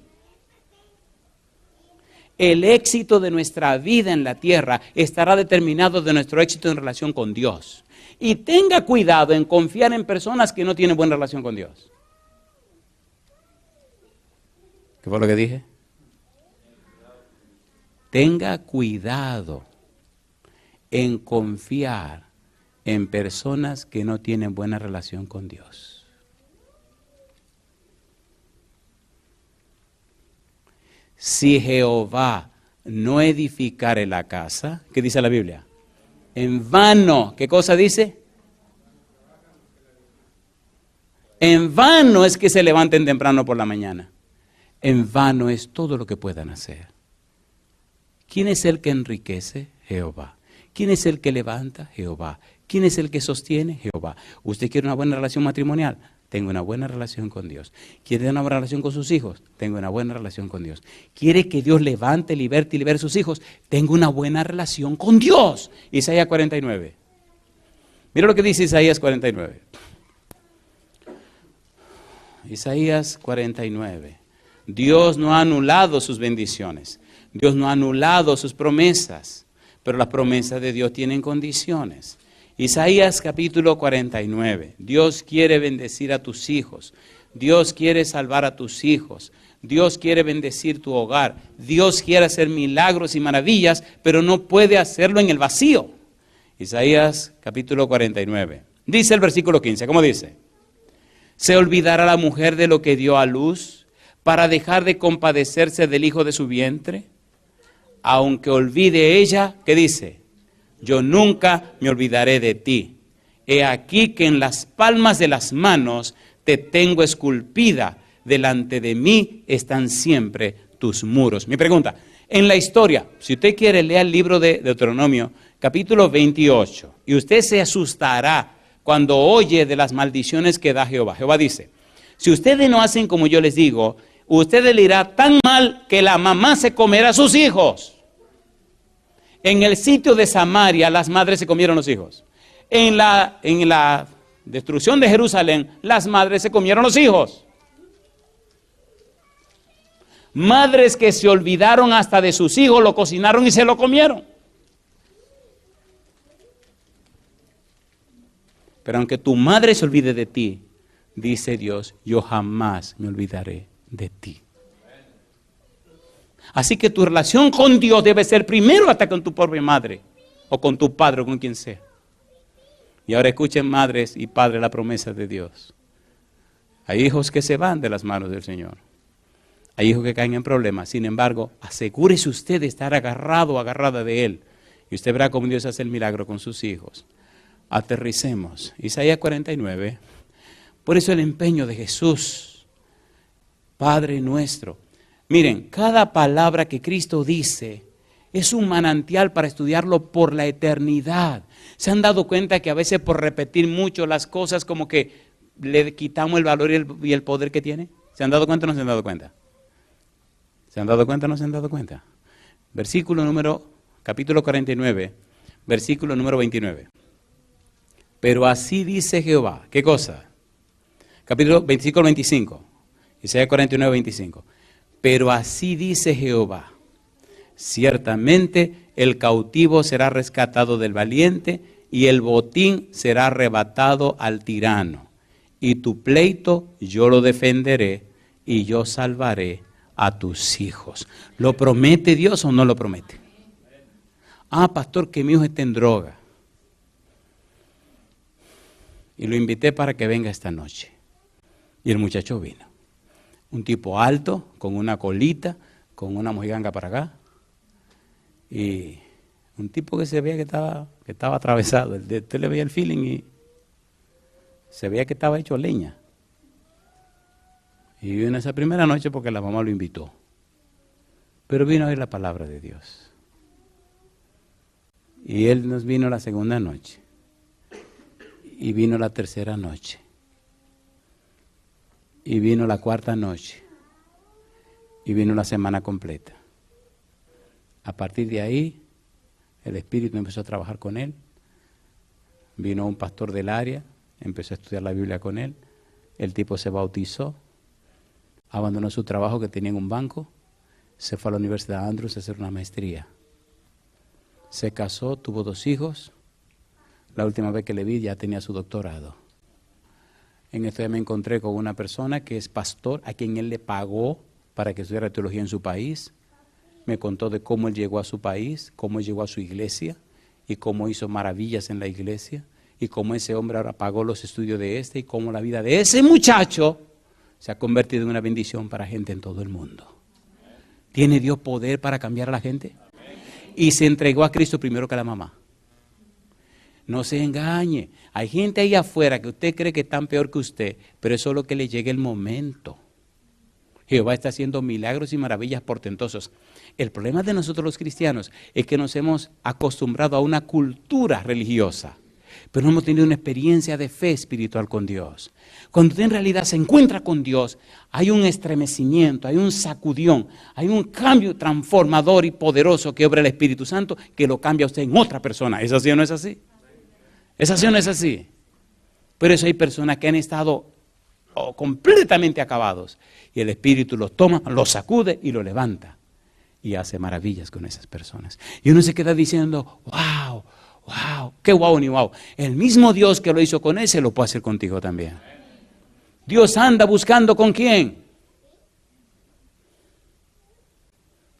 El éxito de nuestra vida en la tierra estará determinado de nuestro éxito en relación con Dios. Y tenga cuidado en confiar en personas que no tienen buena relación con Dios. ¿Qué fue lo que dije? Tenga cuidado en confiar en personas que no tienen buena relación con Dios. Si Jehová no edificare la casa, ¿qué dice la Biblia? En vano, ¿qué cosa dice? En vano es que se levanten temprano por la mañana. En vano es todo lo que puedan hacer. ¿Quién es el que enriquece? Jehová. ¿Quién es el que levanta? Jehová. ¿Quién es el que sostiene? Jehová. ¿Usted quiere una buena relación matrimonial? Tenga una buena relación con Dios. ¿Quiere una buena relación con sus hijos? Tenga una buena relación con Dios. ¿Quiere que Dios levante, liberte y libere a sus hijos? Tenga una buena relación con Dios. Isaías 49. Mira lo que dice Isaías 49. Isaías 49. Dios no ha anulado sus bendiciones. Dios no ha anulado sus promesas. Pero las promesas de Dios tienen condiciones. Isaías capítulo 49. Dios quiere bendecir a tus hijos. Dios quiere salvar a tus hijos. Dios quiere bendecir tu hogar. Dios quiere hacer milagros y maravillas, pero no puede hacerlo en el vacío. Isaías capítulo 49. Dice el versículo 15. ¿Cómo dice? ¿Se olvidará la mujer de lo que dio a luz para dejar de compadecerse del hijo de su vientre? Aunque olvide ella, ¿qué dice? Yo nunca me olvidaré de ti. He aquí que en las palmas de las manos te tengo esculpida. Delante de mí están siempre tus muros. Mi pregunta, en la historia, si usted quiere leer el libro de Deuteronomio, capítulo 28, y usted se asustará cuando oye de las maldiciones que da Jehová. Jehová dice, si ustedes no hacen como yo les digo, ustedes le irá tan mal que la mamá se comerá a sus hijos. En el sitio de Samaria, las madres se comieron los hijos. En la destrucción de Jerusalén, las madres se comieron los hijos. Madres que se olvidaron hasta de sus hijos, lo cocinaron y se lo comieron. Pero aunque tu madre se olvide de ti, dice Dios, yo jamás me olvidaré de ti. Así que tu relación con Dios debe ser primero hasta con tu propia madre, o con tu padre, o con quien sea. Y ahora escuchen, madres y padres, la promesa de Dios. Hay hijos que se van de las manos del Señor. Hay hijos que caen en problemas. Sin embargo, asegúrese usted de estar agarrado o agarrada de Él. Y usted verá cómo Dios hace el milagro con sus hijos. Aterricemos. Isaías 49. Por eso el empeño de Jesús, Padre nuestro. Miren, cada palabra que Cristo dice es un manantial para estudiarlo por la eternidad. ¿Se han dado cuenta que a veces por repetir mucho las cosas como que le quitamos el valor y el poder que tiene? ¿Se han dado cuenta o no se han dado cuenta? ¿Se han dado cuenta o no se han dado cuenta? Capítulo 49, versículo número 29. Pero así dice Jehová. ¿Qué cosa? Versículo 25. Isaías 49, 25. Pero así dice Jehová. Ciertamente el cautivo será rescatado del valiente y el botín será arrebatado al tirano. Y tu pleito yo lo defenderé y yo salvaré a tus hijos. ¿Lo promete Dios o no lo promete? Ah, pastor, que mi hijo esté en droga. Y lo invité para que venga esta noche. Y el muchacho vino. Un tipo alto, con una colita, con una mojiganga para acá. Y un tipo que se veía que estaba atravesado. Usted le veía el feeling y se veía que estaba hecho leña. Y vino esa primera noche porque la mamá lo invitó. Pero vino a oír la palabra de Dios. Y él nos vino la segunda noche. Y vino la tercera noche. Y vino la cuarta noche. Y vino la semana completa. A partir de ahí, el Espíritu empezó a trabajar con él. Vino un pastor del área, empezó a estudiar la Biblia con él. El tipo se bautizó, abandonó su trabajo que tenía en un banco, se fue a la Universidad de Andrews a hacer una maestría. Se casó, tuvo 2 hijos. La última vez que le vi ya tenía su doctorado. En esto ya me encontré con una persona que es pastor, a quien él le pagó para que estudiara teología en su país. Me contó de cómo él llegó a su país, cómo llegó a su iglesia y cómo hizo maravillas en la iglesia y cómo ese hombre ahora pagó los estudios de y cómo la vida de ese muchacho se ha convertido en una bendición para gente en todo el mundo. ¿Tiene Dios poder para cambiar a la gente? Y se entregó a Cristo primero que a la mamá. No se engañe. Hay gente ahí afuera que usted cree que están peor que usted, pero es solo que le llegue el momento. Jehová está haciendo milagros y maravillas portentosos. El problema de nosotros los cristianos es que nos hemos acostumbrado a una cultura religiosa, pero no hemos tenido una experiencia de fe espiritual con Dios. Cuando usted en realidad se encuentra con Dios, hay un estremecimiento, hay un sacudión, hay un cambio transformador y poderoso que obra el Espíritu Santo que lo cambia a usted en otra persona. ¿Es así o no es así? ¿Es así o no es así? Pero eso hay personas que han estado completamente acabados y el Espíritu los toma, los sacude y los levanta y hace maravillas con esas personas. Y uno se queda diciendo, wow, wow, qué wow ni wow. El mismo Dios que lo hizo con ese lo puede hacer contigo también. Dios anda buscando ¿con quién?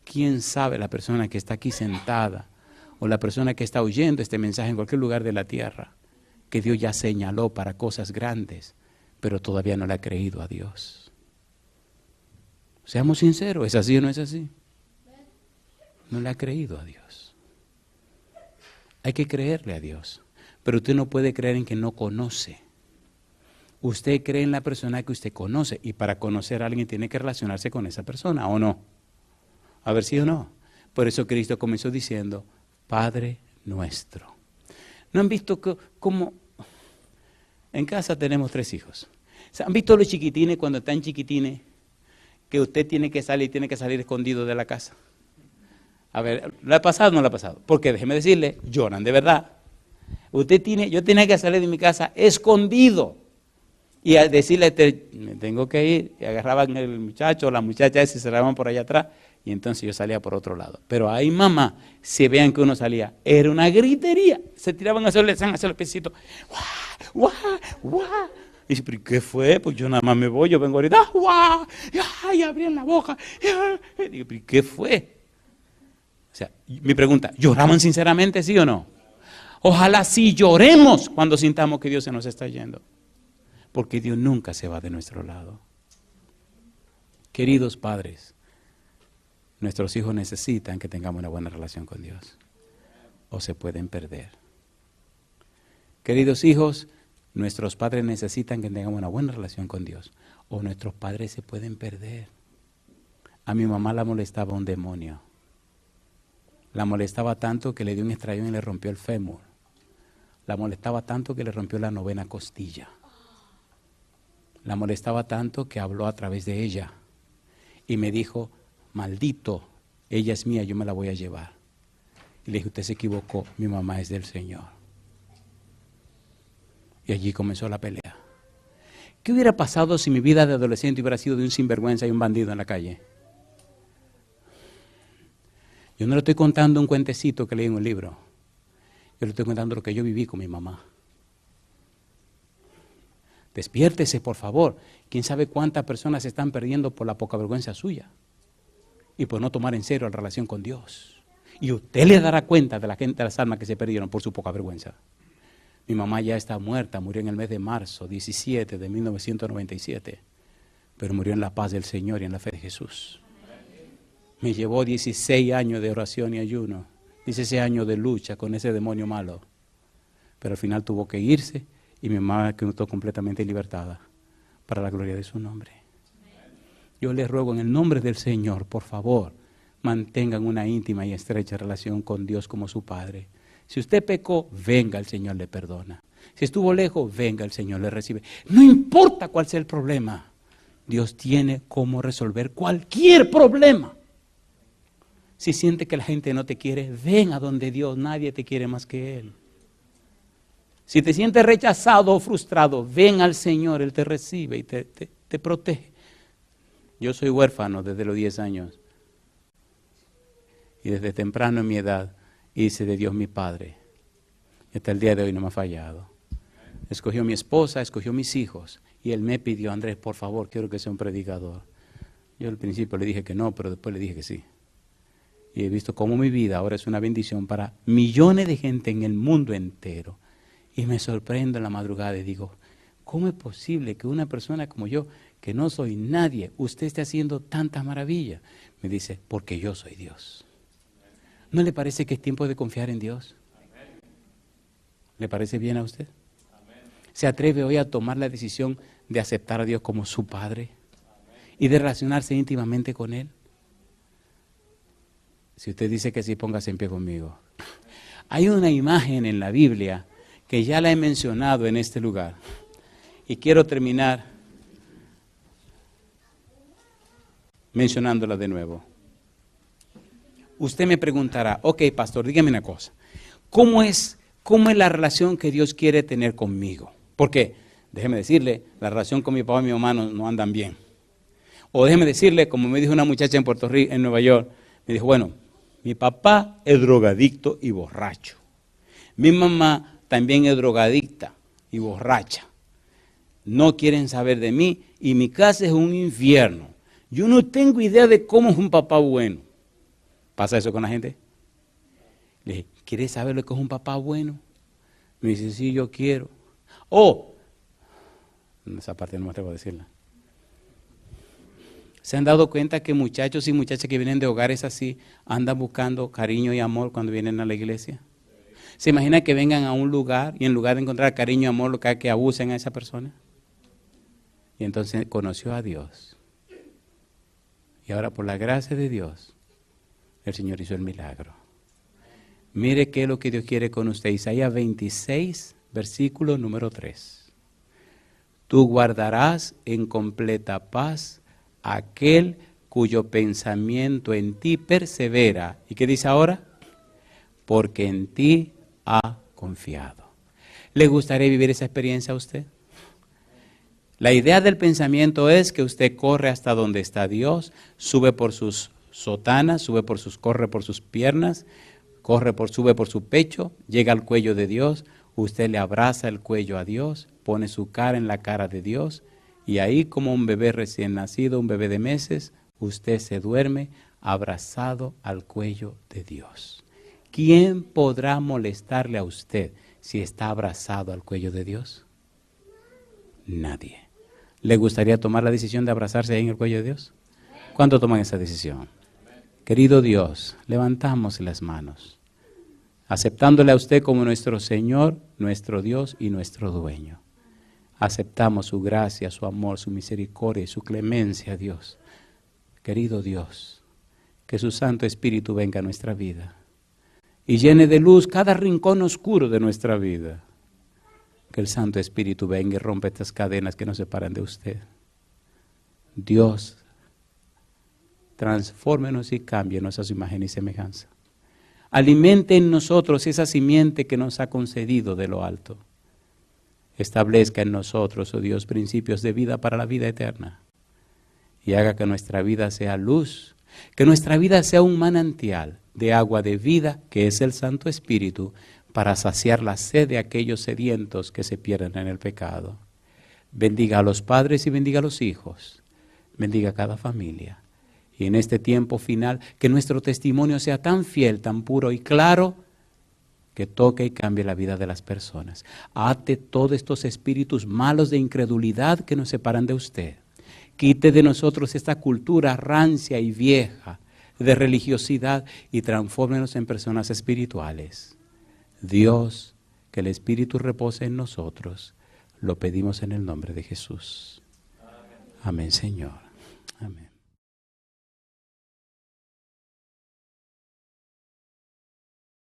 ¿Quién sabe la persona que está aquí sentada o la persona que está oyendo este mensaje en cualquier lugar de la tierra, que Dios ya señaló para cosas grandes, pero todavía no le ha creído a Dios? Seamos sinceros, ¿es así o no es así? No le ha creído a Dios. Hay que creerle a Dios, pero usted no puede creer en que no conoce. Usted cree en la persona que usted conoce y para conocer a alguien tiene que relacionarse con esa persona, ¿o no? A ver si o no. Por eso Cristo comenzó diciendo, Padre nuestro. ¿No han visto cómo en casa tenemos 3 hijos? ¿Han visto los chiquitines cuando están chiquitines que usted tiene que salir escondido de la casa? A ver, ¿lo ha pasado o no lo ha pasado? Porque déjeme decirle, lloran de verdad. Yo tenía que salir de mi casa escondido. Y al decirle, me tengo que ir, y agarraban el muchacho o la muchacha y se cerraban por allá atrás, y entonces yo salía por otro lado. Pero ahí, mamá, si vean que uno salía, era una gritería. Se tiraban a hacerle los piecitos. ¡Guau! ¡Guau! ¡Guau! Y dice, ¿pero qué fue? Pues yo nada más me voy, yo vengo ahorita, ¡guau! Y abrían la boca. Y digo, ¿pero qué fue? O sea, mi pregunta, ¿lloraban sinceramente, sí o no? Ojalá sí lloremos cuando sintamos que Dios se nos está yendo. Porque Dios nunca se va de nuestro lado. Queridos padres, nuestros hijos necesitan que tengamos una buena relación con Dios, o se pueden perder. Queridos hijos, nuestros padres necesitan que tengamos una buena relación con Dios, o nuestros padres se pueden perder. A mi mamá la molestaba un demonio. La molestaba tanto que le dio un estrellón y le rompió el fémur. La molestaba tanto que le rompió la 9ª costilla. La molestaba tanto que habló a través de ella y me dijo, maldito, ella es mía, yo me la voy a llevar. Y le dije, usted se equivocó, mi mamá es del Señor. Y allí comenzó la pelea. ¿Qué hubiera pasado si mi vida de adolescente hubiera sido de un sinvergüenza y un bandido en la calle? Yo no le estoy contando un cuentecito que leí en un libro. Yo le estoy contando lo que yo viví con mi mamá. Despiértese, por favor. ¿Quién sabe cuántas personas se están perdiendo por la poca vergüenza suya? Y por no tomar en serio la relación con Dios. Y usted le dará cuenta de la gente, de las almas que se perdieron por su poca vergüenza. Mi mamá ya está muerta, murió en el mes de marzo 17 de 1997. Pero murió en la paz del Señor y en la fe de Jesús. Me llevó 16 años de oración y ayuno. 16 años de lucha con ese demonio malo. Pero al final tuvo que irse. Y mi mamá quedó completamente libertada para la gloria de su nombre. Yo les ruego en el nombre del Señor, por favor, mantengan una íntima y estrecha relación con Dios como su Padre. Si usted pecó, venga, el Señor le perdona. Si estuvo lejos, venga, el Señor le recibe. No importa cuál sea el problema, Dios tiene cómo resolver cualquier problema. Si siente que la gente no te quiere, ven a donde Dios, nadie te quiere más que Él. Si te sientes rechazado o frustrado, ven al Señor, Él te recibe y te protege. Yo soy huérfano desde los 10 años y desde temprano en mi edad hice de Dios mi Padre. Y hasta el día de hoy no me ha fallado. Escogió mi esposa, escogió mis hijos y Él me pidió, Andrés, por favor, quiero que sea un predicador. Yo al principio le dije que no, pero después le dije que sí. Y he visto cómo mi vida ahora es una bendición para millones de gente en el mundo entero. Y me sorprendo en la madrugada y digo, ¿cómo es posible que una persona como yo, que no soy nadie, usted esté haciendo tantas maravillas? Me dice, porque yo soy Dios. ¿No le parece que es tiempo de confiar en Dios? ¿Le parece bien a usted? ¿Se atreve hoy a tomar la decisión de aceptar a Dios como su Padre y de relacionarse íntimamente con Él? Si usted dice que sí, póngase en pie conmigo. Hay una imagen en la Biblia que ya la he mencionado en este lugar. Y quiero terminar mencionándola de nuevo. Usted me preguntará, ok, pastor, dígame una cosa. ¿Cómo es la relación que Dios quiere tener conmigo? Porque, déjeme decirle, la relación con mi papá y mi mamá no andan bien. O déjeme decirle, como me dijo una muchacha en Puerto Rico, en Nueva York, me dijo, bueno, mi papá es drogadicto y borracho. Mi mamá también es drogadicta y borracha. No quieren saber de mí y mi casa es un infierno. Yo no tengo idea de cómo es un papá bueno. ¿Pasa eso con la gente? Le dije, ¿quieres saber lo que es un papá bueno? Me dice, sí, yo quiero. Esa parte no me atrevo a decirla. ¿Se han dado cuenta que muchachos y muchachas que vienen de hogares así andan buscando cariño y amor cuando vienen a la iglesia? ¿Se imagina que vengan a un lugar y en lugar de encontrar cariño y amor, lo que hay que abusen a esa persona? Y entonces conoció a Dios. Y ahora por la gracia de Dios, el Señor hizo el milagro. Mire qué es lo que Dios quiere con usted. Isaías 26, versículo número 3. Tú guardarás en completa paz aquel cuyo pensamiento en ti persevera. ¿Y qué dice ahora? Porque en ti ha confiado. ¿Le gustaría vivir esa experiencia a usted? La idea del pensamiento es que usted corre hasta donde está Dios, sube por sus sotanas, corre por sus piernas, sube por su pecho, llega al cuello de Dios, usted le abraza el cuello a Dios, pone su cara en la cara de Dios, y ahí como un bebé recién nacido, un bebé de meses, usted se duerme abrazado al cuello de Dios. ¿Quién podrá molestarle a usted si está abrazado al cuello de Dios? Nadie. ¿Le gustaría tomar la decisión de abrazarse ahí en el cuello de Dios? ¿Cuándo toman esa decisión? Querido Dios, levantamos las manos, aceptándole a usted como nuestro Señor, nuestro Dios y nuestro dueño. Aceptamos su gracia, su amor, su misericordia y su clemencia, Dios. Querido Dios, que su Santo Espíritu venga a nuestra vida y llene de luz cada rincón oscuro de nuestra vida. Que el Santo Espíritu venga y rompa estas cadenas que nos separan de usted. Dios, transfórmenos y cámbienos a su imagen y semejanza. Alimente en nosotros esa simiente que nos ha concedido de lo alto. Establezca en nosotros, oh Dios, principios de vida para la vida eterna. Y haga que nuestra vida sea luz, que nuestra vida sea un manantial de agua de vida, que es el Santo Espíritu, para saciar la sed de aquellos sedientos que se pierden en el pecado. Bendiga a los padres y bendiga a los hijos. Bendiga a cada familia. Y en este tiempo final, que nuestro testimonio sea tan fiel, tan puro y claro, que toque y cambie la vida de las personas. Ate todos estos espíritus malos de incredulidad que nos separan de usted. Quite de nosotros esta cultura rancia y vieja de religiosidad y transfórmenos en personas espirituales. Dios, que el Espíritu repose en nosotros, lo pedimos en el nombre de Jesús. Amén, Señor. Amén.